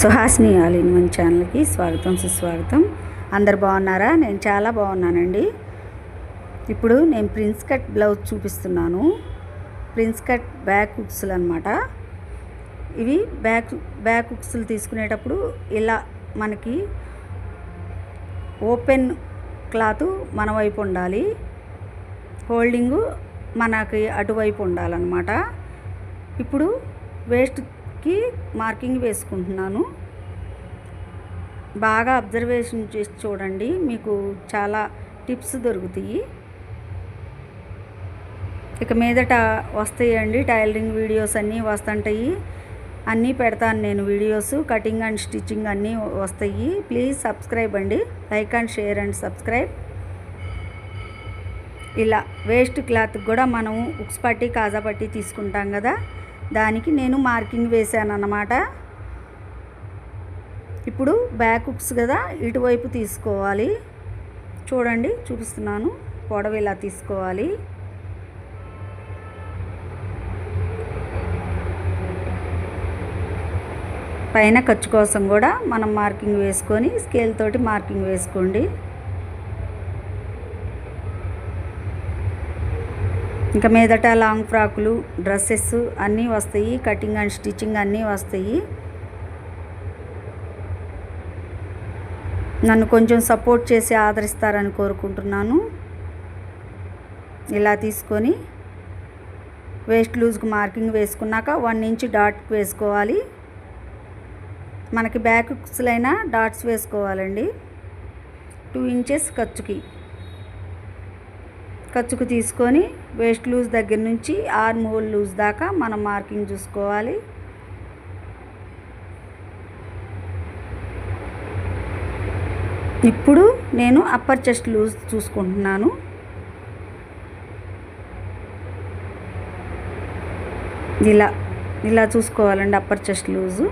Suhasini all in one ఛానల్కి స్వాగతం సుస్వాగతం. అందరు బాగున్నారా? నేను చాలా బాగున్నానండి. ఇప్పుడు నేను ప్రిన్స్ కట్ బ్లౌజ్ చూపిస్తున్నాను. ప్రిన్స్ కట్ బ్యాక్ హుక్స్లు అనమాట. ఇవి బ్యాక్ హుక్స్లు తీసుకునేటప్పుడు ఇలా మనకి ఓపెన్ క్లాత్ మన వైపు ఉండాలి, హోల్డింగు మనకి అటువైపు ఉండాలన్నమాట. ఇప్పుడు వేస్ట్కి మార్కింగ్ వేసుకుంటున్నాను. బాగా అబ్జర్వేషన్ చేసి చూడండి, మీకు చాలా టిప్స్ దొరుకుతాయి. ఇక మీదట వస్తాయండి టైలరింగ్ వీడియోస్ అన్నీ వస్తుంటాయి, అన్నీ పెడతాను నేను వీడియోస్, కటింగ్ అండ్ స్టిచ్చింగ్ అన్నీ వస్తాయి. ప్లీజ్ సబ్స్క్రైబ్ అండి, like and share and subscribe. ఇలా వేస్ట్ క్లాత్కి కూడా మనం ఉక్స్ పట్టి కాజా పట్టి తీసుకుంటాం కదా, దానికి నేను మార్కింగ్ వేసాను అన్నమాట. ఇప్పుడు బ్యాక్ హుక్స్ కదా, ఇటువైపు తీసుకోవాలి. చూడండి చూపిస్తున్నాను. పొడవు ఇలా తీసుకోవాలి. పైన ఖర్చు కోసం కూడా మనం మార్కింగ్ వేసుకొని స్కేల్ తోటి మార్కింగ్ వేసుకోండి. ఇంకా మీదట లాంగ్ ఫ్రాకులు, డ్రెస్సెస్ అన్నీ వస్తాయి, కటింగ్ అండ్ స్టిచ్చింగ్ అన్నీ వస్తాయి. నన్ను కొంచెం సపోర్ట్ చేసి ఆదరిస్తారని కోరుకుంటున్నాను. ఇలా తీసుకొని వేస్ట్ లూజ్కి మార్కింగ్ వేసుకున్నాక 1 ఇంచ్ డాట్ వేసుకోవాలి. మనకి బ్యాక్ హుక్స్లైనా డాట్స్ వేసుకోవాలండి. 2 ఇంచెస్ ఖర్చుకు తీసుకొని వేస్ట్ లూజ్ దగ్గర నుంచి ఆర్మ్ హోల్ లూజ్ దాకా మనం మార్కింగ్ చూసుకోవాలి. ఇప్పుడు నేను అప్పర్ చెస్ట్ లూజ్ చూసుకుంటున్నాను. ఇలా చూసుకోవాలండి అప్పర్ చెస్ట్ లూజు.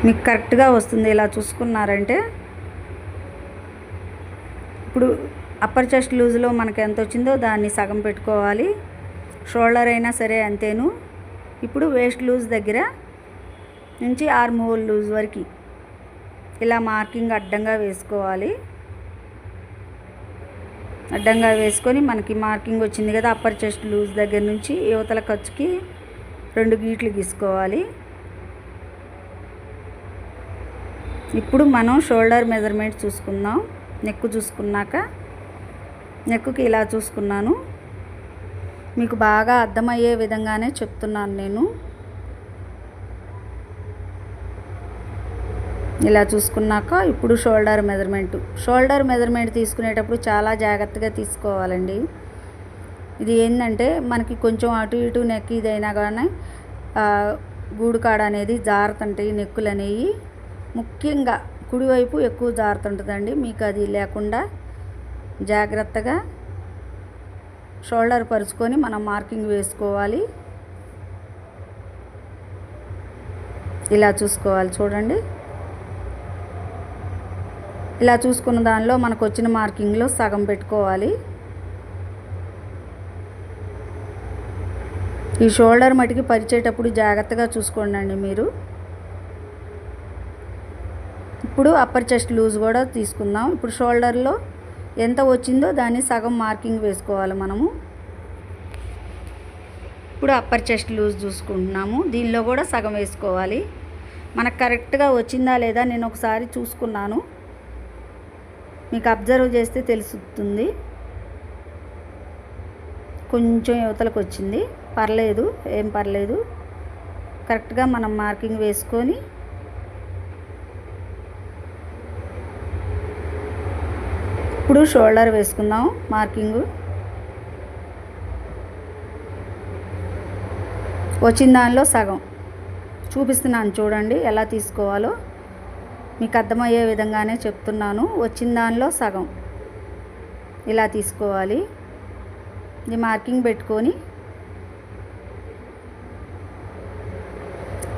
మీకు కరెక్ట్గా వస్తుంది ఇలా చూసుకున్నారంటే. ఇప్పుడు అప్పర్ చెస్ట్ లూజ్లో మనకు ఎంత వచ్చిందో దాన్ని సగం పెట్టుకోవాలి. షోల్డర్ అయినా సరే అంతేను. ఇప్పుడు వేస్ట్ లూజ్ దగ్గర నుంచి ఆర్మ్ హోల్ లూజ్ వరకు ఇలా మార్కింగ్ అడ్డంగా వేసుకోవాలి. అడ్డంగా వేసుకొని మనకి మార్కింగ్ వచ్చింది కదా, అప్పర్ చెస్ట్ లూజ్ దగ్గర నుంచి యువతల ఖర్చుకి 2 గీట్లు గీసుకోవాలి. ఇప్పుడు మనం షోల్డర్ మెజర్మెంట్ చూసుకుందాం. నెక్ చూసుకున్నాక నెక్కి ఇలా చూసుకున్నాను. మీకు బాగా అర్థమయ్యే విధంగానే చెప్తున్నాను నేను. ఇలా చూసుకున్నాక ఇప్పుడు షోల్డర్ మెజర్మెంట్ తీసుకునేటప్పుడు చాలా జాగ్రత్తగా తీసుకోవాలండి. ఇది ఏంటంటే మనకి కొంచెం అటు ఇటు నెక్ ఇదైనా కానీ గూడు కాడ అనేది జారుతుంటాయి నెక్కులు అనేవి. ముఖ్యంగా కుడివైపు ఎక్కువ జారుతుంటుందండి. మీకు అది లేకుండా జాగ్రత్తగా షోల్డర్ పరుచుకొని మనం మార్కింగ్ వేసుకోవాలి. ఇలా చూసుకోవాలి చూడండి. ఇలా చూసుకున్న దానిలో మనకు వచ్చిన మార్కింగ్లో సగం పెట్టుకోవాలి. ఈ షోల్డర్ మటుకి పరిచేటప్పుడు జాగ్రత్తగా చూసుకోండి మీరు. ఇప్పుడు అప్పర్ చెస్ట్ లూజ్ కూడా తీసుకుందాం. ఇప్పుడు షోల్డర్లో ఎంత వచ్చిందో దాన్ని సగం మార్కింగ్ వేసుకోవాలి మనము. ఇప్పుడు అప్పర్ చెస్ట్ లూజ్ చూసుకుంటున్నాము, దీనిలో కూడా సగం వేసుకోవాలి. మనకు కరెక్ట్గా వచ్చిందా లేదా నేను ఒకసారి చూసుకున్నాను, మీకు అబ్జర్వ్ చేస్తే తెలుస్తుంది. కొంచెం యువతలకు వచ్చింది, పర్లేదు, ఏం పర్లేదు. కరెక్ట్గా మనం మార్కింగ్ వేసుకొని ఇప్పుడు షోల్డర్ వేసుకుందాం. మార్కింగ్ వచ్చిన దానిలో సగం చూపిస్తున్నాను చూడండి, ఎలా తీసుకోవాలో మీకు అర్థమయ్యే విధంగానే చెప్తున్నాను. వచ్చిన దానిలో సగం ఇలా తీసుకోవాలి. ఇది మార్కింగ్ పెట్టుకొని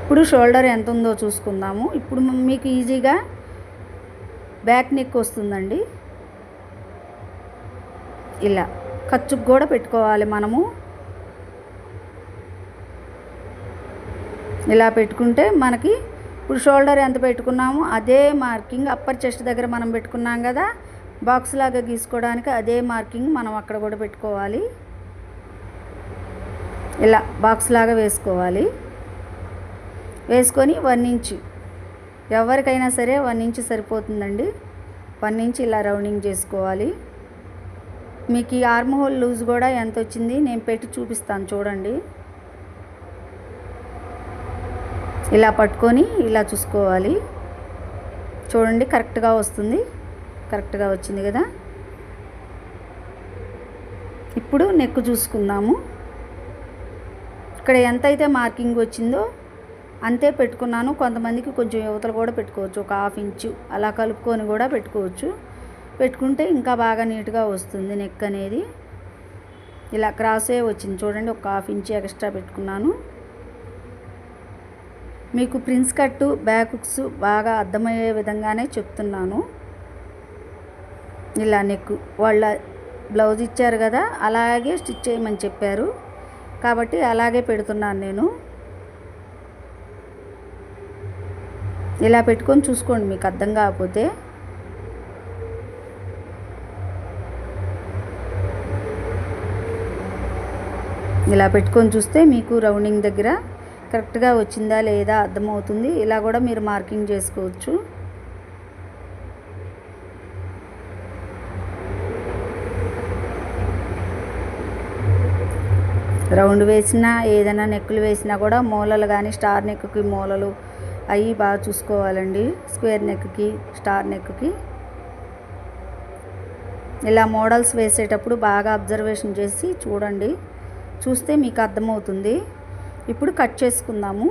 ఇప్పుడు షోల్డర్ ఎంత ఉందో చూసుకుందాము. ఇప్పుడు మీకు ఈజీగా బ్యాక్ నెక్ వస్తుందండి. ఇలా ఖర్చుకు కూడా పెట్టుకోవాలి మనము. ఇలా పెట్టుకుంటే మనకి ఇప్పుడు షోల్డర్ ఎంత పెట్టుకున్నామో అదే మార్కింగ్ అప్పర్ చెస్ట్ దగ్గర మనం పెట్టుకున్నాం కదా, బాక్స్ లాగా గీసుకోవడానికి అదే మార్కింగ్ మనం అక్కడ కూడా పెట్టుకోవాలి. ఇలా బాక్స్ లాగా వేసుకోవాలి. వేసుకొని 1 ఇంచ్, ఎవరికైనా సరే 1 ఇంచ్ సరిపోతుందండి. 1 ఇంచ్ ఇలా రౌండింగ్ చేసుకోవాలి. మీకు ఈ ఆర్మ్ హోల్ లూజ్ కూడా ఎంత వచ్చింది నేను పెట్టి చూపిస్తాను చూడండి. ఇలా పట్టుకొని ఇలా చూసుకోవాలి. చూడండి కరెక్ట్గా వస్తుంది, కరెక్ట్గా వచ్చింది కదా. ఇప్పుడు నెక్ చూసుకుందాము. ఇక్కడ ఎంతైతే మార్కింగ్ వచ్చిందో అంతే పెట్టుకున్నాను. కొంతమందికి కొంచెం యువతలు కూడా పెట్టుకోవచ్చు, ఒక 1/2 ఇంచు అలా కలుపుకొని కూడా పెట్టుకోవచ్చు. పెట్టుకుంటే ఇంకా బాగా నీట్గా వస్తుంది నెక్ అనేది. ఇలా క్రాసే వచ్చింది చూడండి, ఒక 1/2 ఇంచు ఎక్స్ట్రా పెట్టుకున్నాను. మీకు ప్రిన్స్ కట్టు బ్యాక్ హుక్స్ బాగా అర్థమయ్యే విధంగానే చెప్తున్నాను. ఇలా నెక్ వాళ్ళ బ్లౌజ్ ఇచ్చారు కదా అలాగే స్టిచ్ చేయమని చెప్పారు కాబట్టి అలాగే పెడుతున్నాను నేను. ఇలా పెట్టుకొని చూసుకోండి మీకు అర్థం కాకపోతే. ఇలా పెట్టుకొని చూస్తే మీకు రౌండింగ్ దగ్గర కరెక్ట్గా వచ్చిందా లేదా అర్థమవుతుంది. ఇలా కూడా మీరు మార్కింగ్ చేసుకోవచ్చు. రౌండ్ వేసినా ఏదైనా నెక్కులు వేసినా కూడా మూలలు కానీ స్టార్ నెక్కి మూలలు అవి బాగా చూసుకోవాలండి. స్క్వేర్ నెక్కి స్టార్ నెక్కి ఇలా మోడల్స్ వేసేటప్పుడు బాగా అబ్జర్వేషన్ చేసి చూడండి, చూస్తే మీకు అర్థమవుతుంది. ఇప్పుడు కట్ చేసుకుందాము.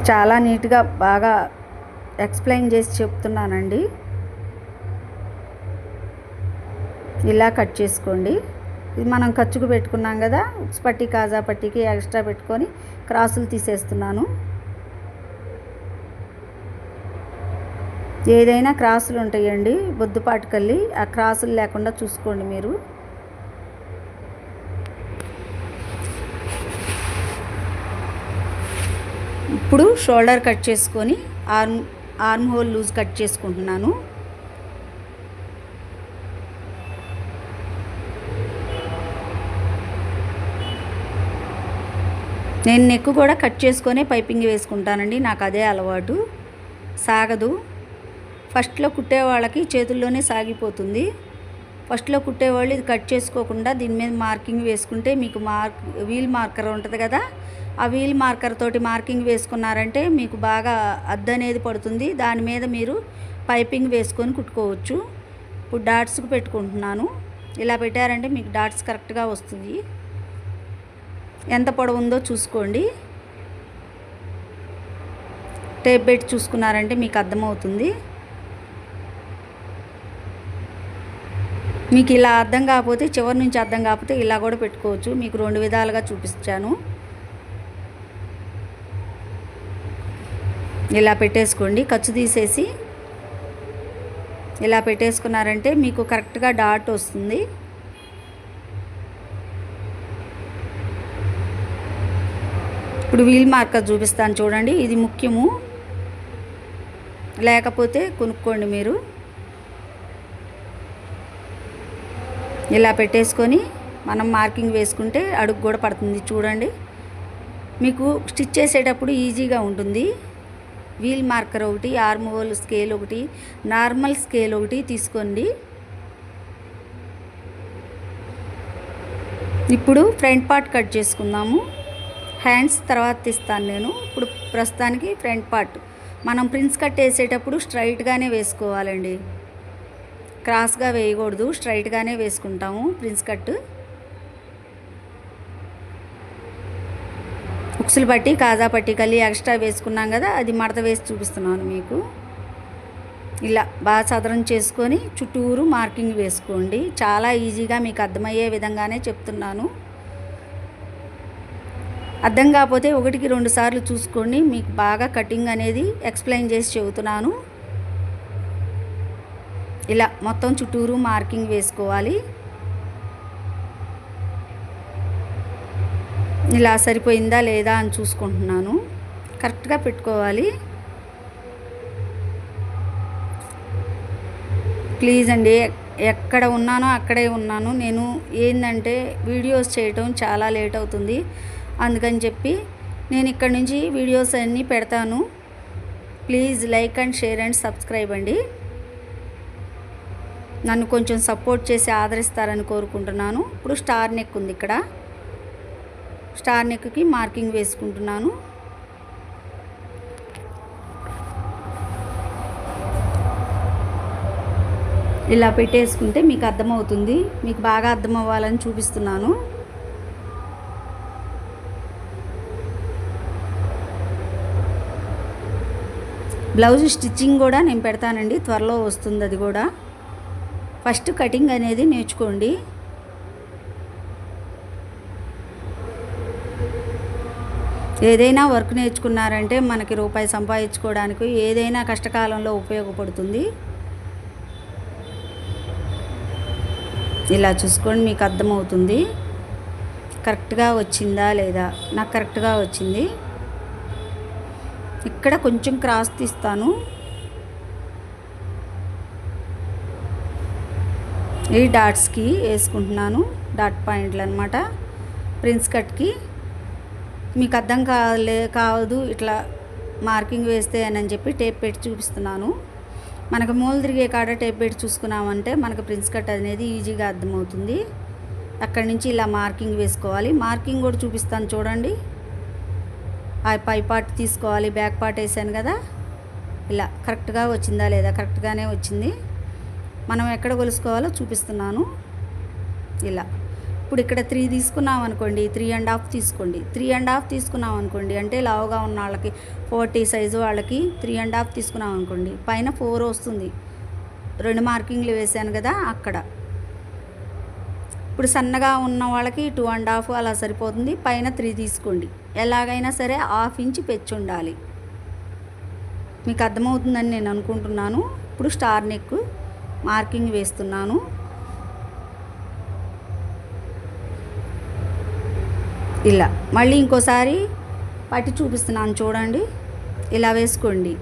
చాలా నీట్గా బాగా ఎక్స్ప్లెయిన్ చేసి చెప్తున్నానండి. ఇలా కట్ చేసుకోండి. ఇది మనం ఖర్చుకు పెట్టుకున్నాం కదా, ఉక్స్ పట్టి కాజా పట్టికి ఎక్స్ట్రా పెట్టుకొని క్రాసులు తీసేస్తున్నాను. ఏదైనా క్రాసులు ఉంటాయండి బొద్దుపాటు కల్లి, ఆ క్రాసులు లేకుండా చూసుకోండి మీరు. ఇప్పుడు షోల్డర్ కట్ చేసుకొని ఆర్మ్ హోల్ లూజ్ కట్ చేసుకుంటున్నాను. నేను నెక్ కూడా కట్ చేసుకొని పైపింగ్ వేసుకుంటానండి, నాకు అదే అలవాటు. సాగదు. ఫస్ట్లో కుట్టే వాళ్ళకి చేతుల్లోనే సాగిపోతుంది. ఫస్ట్లో కుట్టేవాళ్ళు ఇది కట్ చేసుకోకుండా దీని మీద మార్కింగ్ వేసుకుంటే మీకు వీల్ మార్కర్ ఉంటుంది కదా, ఆ వీల్ మార్కర్ తోటి మార్కింగ్ వేసుకున్నారంటే మీకు బాగా అద్దు అనేది పడుతుంది. దాని మీద మీరు పైపింగ్ వేసుకొని కుట్టుకోవచ్చు. ఇప్పుడు డాట్స్కి పెట్టుకుంటున్నాను. ఇలా పెట్టారంటే మీకు డాట్స్ కరెక్ట్గా వస్తుంది. ఎంత పొడవు ఉందో చూసుకోండి. టేప్ పెట్టి చూసుకున్నారంటే మీకు అర్థమవుతుంది. మీకు ఇలా అర్థం కాకపోతే చివరి నుంచి అర్థం కాకపోతే ఇలా కూడా పెట్టుకోవచ్చు. మీకు 2 విధాలుగా చూపించాను. ఇలా పెట్టేసుకోండి. ఖర్చు తీసేసి ఇలా పెట్టేసుకున్నారంటే మీకు కరెక్ట్గా డాట్ వస్తుంది. ఇప్పుడు వీల్ మార్కర్ చూపిస్తాను చూడండి, ఇది ముఖ్యము. లేకపోతే కొనుక్కోండి మీరు. ఇలా పెట్టేసుకొని మనం మార్కింగ్ వేసుకుంటే అడుగు కూడా పడుతుంది చూడండి. మీకు స్టిచ్ చేసేటప్పుడు ఈజీగా ఉంటుంది. వీల్ మార్కర్ ఒకటి, ఆర్మ్ హోల్ స్కేల్ ఒకటి, నార్మల్ స్కేల్ ఒకటి తీసుకోండి. ఇప్పుడు ఫ్రంట్ పార్ట్ కట్ చేసుకుందాము. హ్యాండ్స్ తర్వాత తీస్తాను నేను. ఇప్పుడు ప్రస్తుతానికి ఫ్రంట్ పార్ట్ మనం ప్రిన్స్ కట్ వేసేటప్పుడు స్ట్రైట్గానే వేసుకోవాలండి, క్రాస్గా వేయకూడదు. స్ట్రైట్గానే వేసుకుంటాము ప్రిన్స్ కట్. ఉక్సులు పట్టి కాజా పట్టి కలి ఎక్స్ట్రా వేసుకున్నాం కదా, అది మడత వేసి చూపిస్తున్నాను మీకు. ఇలా బాగా చదరం చేసుకొని చుట్టూరు మార్కింగ్ వేసుకోండి. చాలా ఈజీగా మీకు అర్థమయ్యే విధంగానే చెప్తున్నాను. అర్థం కాకపోతే 1కి 2 సార్లు చూసుకోండి. మీకు బాగా కటింగ్ అనేది ఎక్స్ప్లెయిన్ చేసి చెబుతున్నాను. ఇలా మొత్తం చుట్టూరు మార్కింగ్ వేసుకోవాలి. ఇలా సరిపోయిందా లేదా అని చూసుకుంటున్నాను. కరెక్ట్గా పెట్టుకోవాలి. ప్లీజ్ అండి, ఎక్కడ ఉన్నానో అక్కడే ఉన్నాను. నేను ఏంటంటే వీడియోస్ చేయటం చాలా లేట్ అవుతుంది. అందుకని చెప్పి నేను ఇక్కడ నుంచి వీడియోస్ అన్నీ పెడతాను. Please like and share and subscribe అండి. నన్ను కొంచెం సపోర్ట్ చేసి ఆదరిస్తారని కోరుకుంటున్నాను. ఇప్పుడు స్టార్ నెక్ ఉంది, ఇక్కడ స్టార్ నెక్కి మార్కింగ్ వేసుకుంటున్నాను. ఇలా పెట్టేసుకుంటే మీకు అర్థమవుతుంది. మీకు బాగా అర్థం అవ్వాలని చూపిస్తున్నాను. బ్లౌజ్ స్టిచ్చింగ్ కూడా నేను పెడతానండి, త్వరలో వస్తుంది అది కూడా. ఫస్ట్ కటింగ్ అనేది నేర్చుకోండి. ఏదైనా వర్క్ నేర్చుకున్నారంటే మనకి రూపాయి సంపాదించుకోవడానికి ఏదైనా కష్టకాలంలో ఉపయోగపడుతుంది. ఇలా చూసుకోండి, మీకు అర్థమవుతుంది కరెక్ట్గా వచ్చిందా లేదా. నాకు కరెక్ట్గా వచ్చింది. ఇక్కడ కొంచెం క్రాస్ తీస్తాను. ఈ డాట్స్కి వేసుకుంటున్నాను, డాట్ పాయింట్లు అనమాట. ప్రిన్స్ కట్కి మీకు అర్థం కావదు ఇట్లా మార్కింగ్ వేస్తే అని చెప్పి టేప్ పెట్టి చూపిస్తున్నాను. మనకు మూలు తిరిగే కాడ టేప్ పెట్టి చూసుకున్నామంటే మనకు ప్రిన్స్ కట్ అనేది ఈజీగా అర్థమవుతుంది. అక్కడి నుంచి ఇలా మార్కింగ్ వేసుకోవాలి. మార్కింగ్ కూడా చూపిస్తాను చూడండి. ఆ పై పార్ట్ తీసుకోవాలి, బ్యాక్ పార్ట్ వేసాను కదా. ఇలా కరెక్ట్గా వచ్చిందా లేదా, కరెక్ట్గానే వచ్చింది. మనం ఎక్కడ కొలుసుకోవాలో చూపిస్తున్నాను. ఇలా ఇప్పుడు ఇక్కడ 3 తీసుకున్నాం అనుకోండి, 3.5 తీసుకోండి. 3.5 తీసుకున్నాం అనుకోండి అంటే లావుగా ఉన్న వాళ్ళకి 40 సైజు వాళ్ళకి 3.5 తీసుకున్నాం అనుకోండి, పైన 4 వస్తుంది. 2 మార్కింగ్లు వేసాను కదా అక్కడ. ఇప్పుడు సన్నగా ఉన్న వాళ్ళకి 2.5 అలా సరిపోతుంది. పైన 3 తీసుకోండి. ఎలాగైనా సరే 1/2 ఇంచ్ పెంచి ఉండాలి. మీకు అర్థమవుతుందని నేను అనుకుంటున్నాను. ఇప్పుడు స్టార్ నెక్ మార్కింగ్ వేస్తున్నాను. ఇలా మళ్ళీ ఇంకోసారి పట్టి చూపిస్తున్నాను చూడండి. ఇలా వేసుకోండి.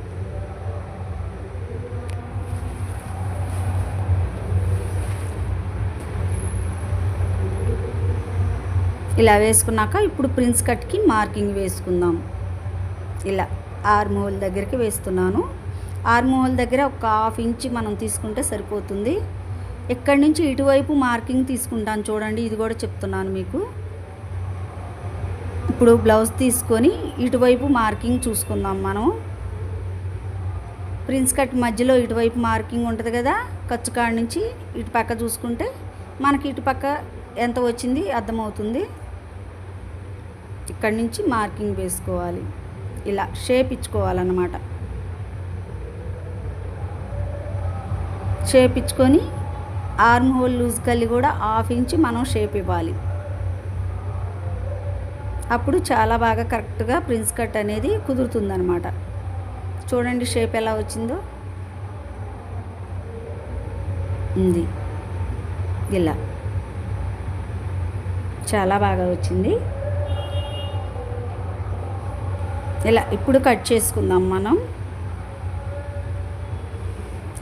ఇలా వేసుకున్నాక ఇప్పుడు ప్రిన్స్ కట్కి మార్కింగ్ వేసుకుందాం. ఇలా ఆర్మ్ హోల్ దగ్గరికి వేస్తున్నాను. ఆర్మ్ హోల్ దగ్గర ఒక 1/2 ఇంచ్ మనం తీసుకుంటే సరిపోతుంది. ఇక్కడి నుంచి ఇటువైపు మార్కింగ్ తీసుకుంటాను చూడండి. ఇది కూడా చెప్తున్నాను మీకు. ఇప్పుడు బ్లౌజ్ తీసుకొని ఇటువైపు మార్కింగ్ చూసుకుందాం మనం. ప్రిన్స్ కట్ మధ్యలో ఇటువైపు మార్కింగ్ ఉంటుంది కదా, ఖర్చు కాడ నుంచి ఇటు పక్క చూసుకుంటే మనకి ఇటు పక్క ఎంత వచ్చింది అర్థమవుతుంది. ఇక్కడి నుంచి మార్కింగ్ వేసుకోవాలి. ఇలా షేప్ ఇచ్చుకోవాలన్నమాట. షేప్ ఇచ్చుకొని ఆర్మ్ హోల్ లూజ్ కల్లి కూడా 1/2 ఇంచ్ మనం షేప్ ఇవ్వాలి. అప్పుడు చాలా బాగా కరెక్ట్గా ప్రిన్స్ కట్ అనేది కుదురుతుందన్నమాట. చూడండి షేప్ ఎలా వచ్చిందో. ఉంది ఇలా చాలా బాగా వచ్చింది. ఇలా ఇప్పుడు కట్ చేసుకుందాం మనం.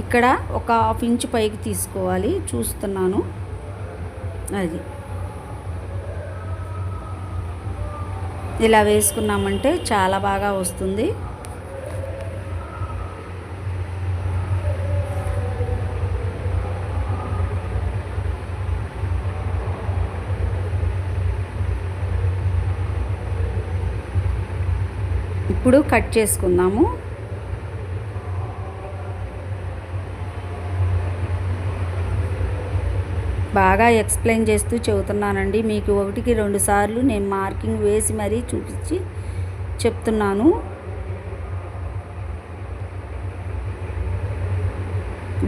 ఇక్కడ ఒక 1/2 ఇంచ్ పైకి తీసుకోవాలి, చూస్తున్నాను. అది ఇలా వేసుకున్నామంటే చాలా బాగా వస్తుంది. ఇప్పుడు కట్ చేసుకుందాము. బాగా ఎక్స్ప్లెయిన్ చేస్తూ చెబుతున్నానండి మీకు. 1కి 2 సార్లు నేను మార్కింగ్ వేసి మరీ చూపించి చెప్తున్నాను.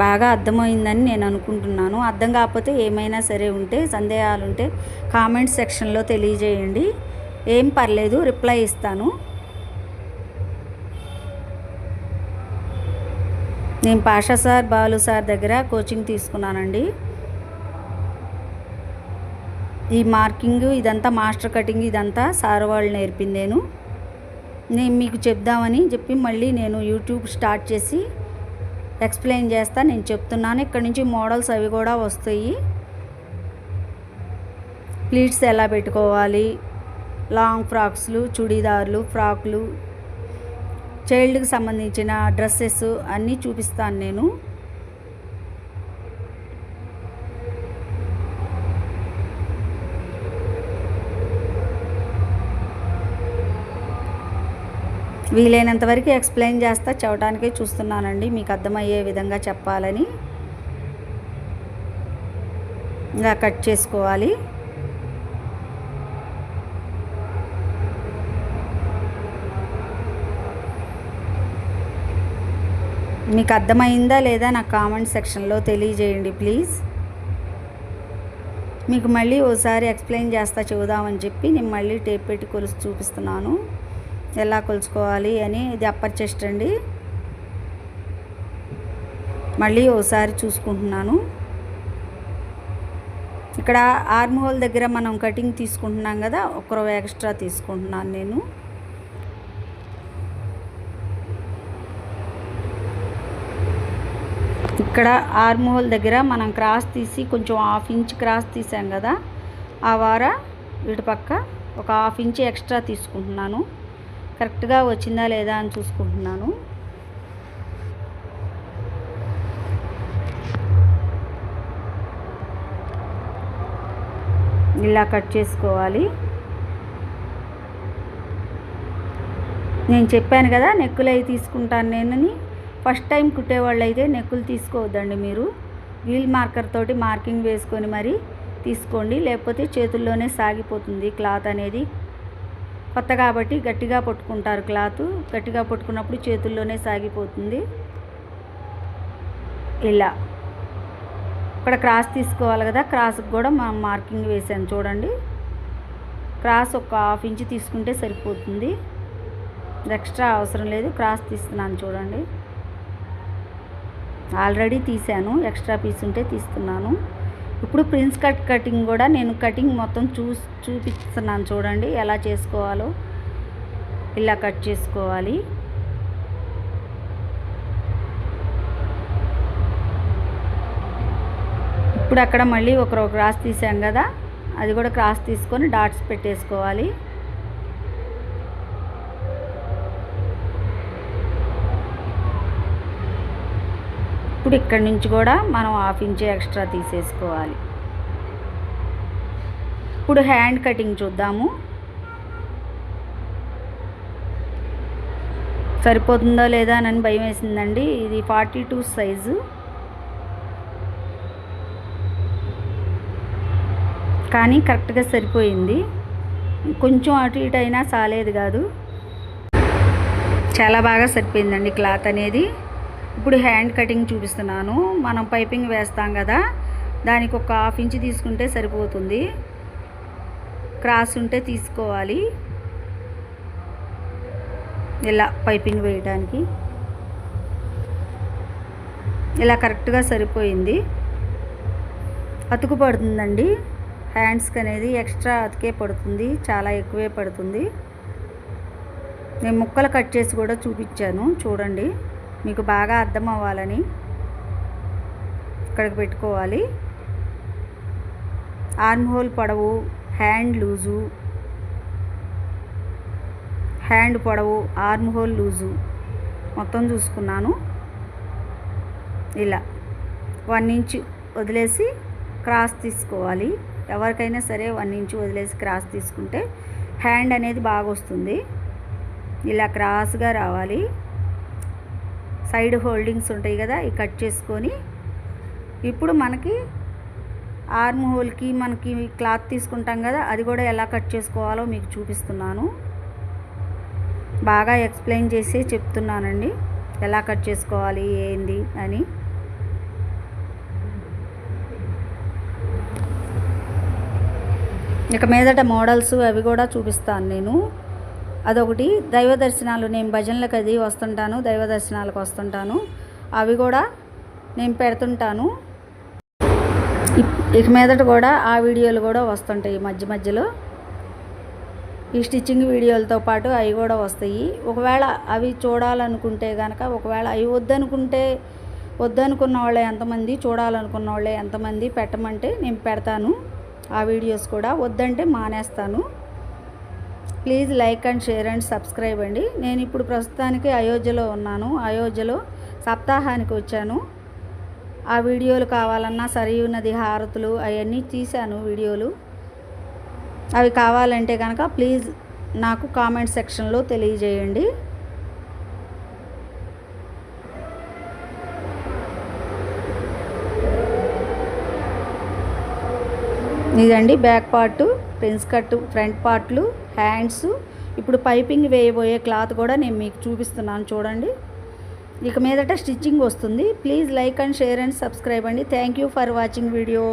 బాగా అర్థమైందని నేను అనుకుంటున్నాను. అర్థం కాకపోతే ఏమైనా సరే ఉంటే సందేహాలు ఉంటే కామెంట్ సెక్షన్లో తెలియజేయండి. ఏం పర్లేదు, రిప్లై ఇస్తాను. నేను పాషా సార్, బాలు సార్ దగ్గర కోచింగ్ తీసుకున్నానండి. ఈ మార్కింగ్ ఇదంతా మాస్టర్ కటింగ్ ఇదంతా సార్ వాళ్ళు నేర్పిందేను. నేను మీకు చెప్దామని చెప్పి మళ్ళీ నేను యూట్యూబ్ స్టార్ట్ చేసి ఎక్స్ప్లెయిన్ చేస్తా. నేను చెప్తున్నాను. ఇక్కడ నుంచి మోడల్స్ అవి కూడా వస్తాయి. ప్లీట్స్ ఎలా పెట్టుకోవాలి, లాంగ్ ఫ్రాక్స్లు, చుడీదార్లు, ఫ్రాక్లు, చైల్డ్కి సంబంధించిన డ్రెస్సెస్ అన్నీ చూపిస్తాను నేను. వీలైనంత వరకు ఎక్స్ప్లెయిన్ చేస్తా, చెప్పడానికే చూస్తున్నానండి, మీకు అర్థమయ్యే విధంగా చెప్పాలని. ఇలా కట్ చేసుకోవాలి. మీకు అర్థమైందా లేదా నాకు కామెంట్ సెక్షన్లో తెలియజేయండి ప్లీజ్. మీకు మళ్ళీ ఓసారి ఎక్స్ప్లెయిన్ చేస్తా చూద్దామని చెప్పి నేను మళ్ళీ టేప్ పెట్టి కొలుసు చూపిస్తున్నాను ఎలా కొలుచుకోవాలి అని. ఇది అప్పర్ చెస్ట్ అండి. మళ్ళీ ఓసారి చూసుకుంటున్నాను. ఇక్కడ ఆర్మ్ హోల్ దగ్గర మనం కటింగ్ తీసుకుంటున్నాం కదా, ఒక రవ్వ ఎక్స్ట్రా తీసుకుంటున్నాను నేను. ఇక్కడ ఆర్మ్ హోల్ దగ్గర మనం క్రాస్ తీసి కొంచెం 1/2 ఇంచ్ క్రాస్ తీసాం కదా, ఆ వార ఇటు పక్క ఒక 1/2 ఇంచ్ ఎక్స్ట్రా తీసుకుంటున్నాను. కరెక్ట్గా వచ్చిందా లేదా అని చూసుకుంటున్నాను. ఇలా కట్ చేసుకోవాలి. నేను చెప్పాను కదా నెక్కులు అవి తీసుకుంటాను నేనని. ఫస్ట్ టైం కుట్టేవాళ్ళు అయితే నెక్కులు తీసుకోవద్దండి. మీరు వీల్ మార్కర్ తోటి మార్కింగ్ వేసుకొని మరి తీసుకోండి, లేకపోతే చేతుల్లోనే సాగిపోతుంది క్లాత్ అనేది. కొత్త కాబట్టి గట్టిగా పట్టుకుంటారు, క్లాత్ గట్టిగా పట్టుకున్నప్పుడు చేతుల్లోనే సాగిపోతుంది. ఇలా ఇక్కడ క్రాస్ తీసుకోవాలి కదా, క్రాస్కి కూడా మనం మార్కింగ్ వేసాను చూడండి. క్రాస్ ఒక 1/2 ఇంచ్ తీసుకుంటే సరిపోతుంది, ఎక్స్ట్రా అవసరం లేదు. క్రాస్ తీస్తున్నాను చూడండి, ఆల్రెడీ తీసాను, ఎక్స్ట్రా పీస్ ఉంటే తీస్తున్నాను. ఇప్పుడు ప్రిన్స్ కటింగ్ కూడా నేను కటింగ్ మొత్తం చూపిస్తున్నాను చూడండి ఎలా చేసుకోవాలో. ఇలా కట్ చేసుకోవాలి. ఇప్పుడు అక్కడ మళ్ళీ ఒక క్రాస్ తీసాం కదా, అది కూడా క్రాస్ తీసుకొని డాట్స్ పెట్టేసుకోవాలి. ఇప్పుడు ఇక్కడ నుంచి కూడా మనం 1/2 ఇంచ్ ఎక్స్ట్రా తీసేసుకోవాలి. ఇప్పుడు హ్యాండ్ కటింగ్ చూద్దాము. సరిపోతుందో లేదా అని భయం వేసిందండి. ఇది 42 సైజు, కానీ కరెక్ట్గా సరిపోయింది. కొంచెం అటు ఇటు అయినా సాలేదు కాదు, చాలా బాగా సరిపోయిందండి క్లాత్ అనేది. ఇప్పుడు హ్యాండ్ కటింగ్ చూపిస్తున్నాను. మనం పైపింగ్ వేస్తాం కదా, దానికి ఒక 1/2 ఇంచ్ తీసుకుంటే సరిపోతుంది. క్రాస్ ఉంటే తీసుకోవాలి ఇలా పైపింగ్ వేయడానికి. ఇలా కరెక్ట్గా సరిపోయింది. అతుకు పడుతుందండి హ్యాండ్స్కి అనేది, ఎక్స్ట్రా అతికే పడుతుంది, చాలా ఎక్కువే పడుతుంది. నేను ముక్కలు కట్ చేసి కూడా చూపించాను చూడండి, మీకు బాగా అర్థం అవ్వాలని. ఇక్కడికి పెట్టుకోవాలి. ఆర్మ్ హోల్ పొడవు, హ్యాండ్ లూజు, హ్యాండ్ పొడవు, ఆర్మ్ హోల్ లూజు మొత్తం చూసుకున్నాను. ఇలా 1 ఇంచ్ వదిలేసి క్రాస్ తీసుకోవాలి. ఎవరికైనా సరే 1 ఇంచ్ వదిలేసి క్రాస్ తీసుకుంటే హ్యాండ్ అనేది బాగా వస్తుంది. ఇలా క్రాస్గా రావాలి. సైడ్ హోల్డింగ్స్ ఉంటాయి కదా, ఇవి కట్ చేసుకొని ఇప్పుడు మనకి ఆర్మ్ హోల్కి మనకి క్లాత్ తీసుకుంటాం కదా, అది కూడా ఎలా కట్ చేసుకోవాలో మీకు చూపిస్తున్నాను. బాగా ఎక్స్ప్లెయిన్ చేసి చెప్తున్నానండి ఎలా కట్ చేసుకోవాలి ఏంది అని. ఇక మీదట మోడల్స్ అవి కూడా చూపిస్తాను నేను. అదొకటి దైవ దర్శనాలు, నేను భజనలకు అది వస్తుంటాను, దైవ దర్శనాలకు వస్తుంటాను, అవి కూడా నేను పెడుతుంటాను. ఇక మీదట కూడా ఆ వీడియోలు కూడా వస్తుంటాయి మధ్య మధ్యలో. ఈ స్టిచ్చింగ్ వీడియోలతో పాటు అవి కూడా వస్తాయి. ఒకవేళ అవి చూడాలనుకుంటే కనుక, ఒకవేళ అవి వద్దనుకున్న వాళ్ళే ఎంతమంది, చూడాలనుకున్న వాళ్ళే ఎంతమంది పెట్టమంటే నేను పెడతాను ఆ వీడియోస్ కూడా. వద్దంటే మానేస్తాను. Please like and share and subscribe అండి. నేను ఇప్పుడు ప్రస్తుతానికి అయోధ్యలో ఉన్నాను. అయోధ్యలో సప్తాహానికి వచ్చాను. ఆ వీడియోలు కావాలన్నా, సరియు నది హారతులు అవన్నీ తీశాను వీడియోలు. అవి కావాలంటే కనుక ప్లీజ్ నాకు కామెంట్ సెక్షన్లో తెలియజేయండి. ఇదండి back part, prince cut, front పార్ట్లు, హ్యాండ్స్. ఇప్పుడు పైపింగ్ వేయబోయే క్లాత్ కూడా నేను మీకు చూపిస్తున్నాను చూడండి. ఇక మీదట స్టిచ్చింగ్ వస్తుంది. Please like and share and subscribe అండి. Thank you for watching video.